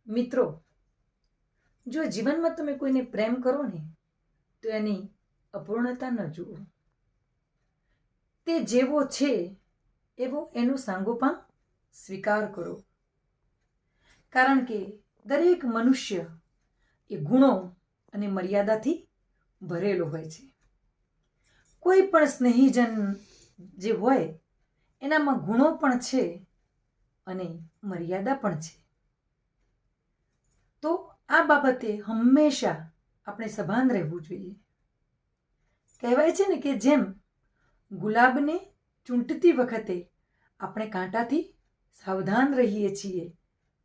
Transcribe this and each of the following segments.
મિત્રો, જો જીવનમાં તમે કોઈને પ્રેમ કરો ને તો એની અપૂર્ણતા ન જુઓ. તે જેવો છે એવો એનું સાંગોપાંગ સ્વીકાર કરો. કારણ કે દરેક મનુષ્ય એ ગુણો અને મર્યાદાથી ભરેલો હોય છે. કોઈ પણ સ્નેહીજન જે હોય એનામાં ગુણો પણ છે અને મર્યાદા પણ છે. તો આ બાબતે હંમેશા આપણે સભાન રહેવું જોઈએ. કહેવાય છે ને કે જેમ ગુલાબને ચૂંટતી વખતે આપણે કાંટાથી સાવધાન રહીએ છીએ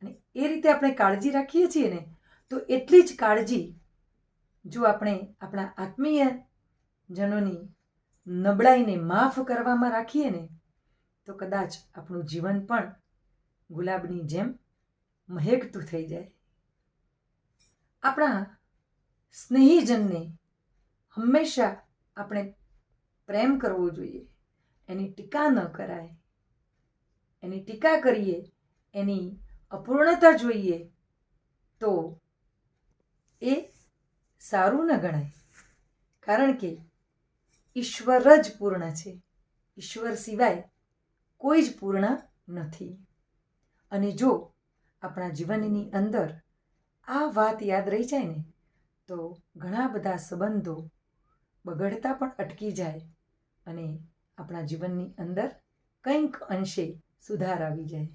અને એ રીતે આપણે કાળજી રાખીએ છીએ ને, તો એટલી જ કાળજી જો આપણે આપણા આત્મીય જનોની નબળાઈને માફ કરવામાં રાખીએ ને, તો કદાચ આપણું જીવન પણ ગુલાબની જેમ મહેકતું થઈ જાય. આપણા સ્નેહીજનને હંમેશા આપણે પ્રેમ કરવો જોઈએ. એની ટીકા ન કરાય. એની ટીકા કરીએ, એની અપૂર્ણતા જોઈએ તો એ સારું ન ગણાય. કારણ કે ઈશ્વર જ પૂર્ણ છે. ઈશ્વર સિવાય કોઈ જ પૂર્ણ નથી. અને જો આપણા જીવનની અંદર આ વાત યાદ રહી જાય ને, તો ઘણા બધા સંબંધો બગડતા પણ અટકી જાય અને આપણા જીવનની અંદર કંઈક અંશે સુધાર આવી જાય.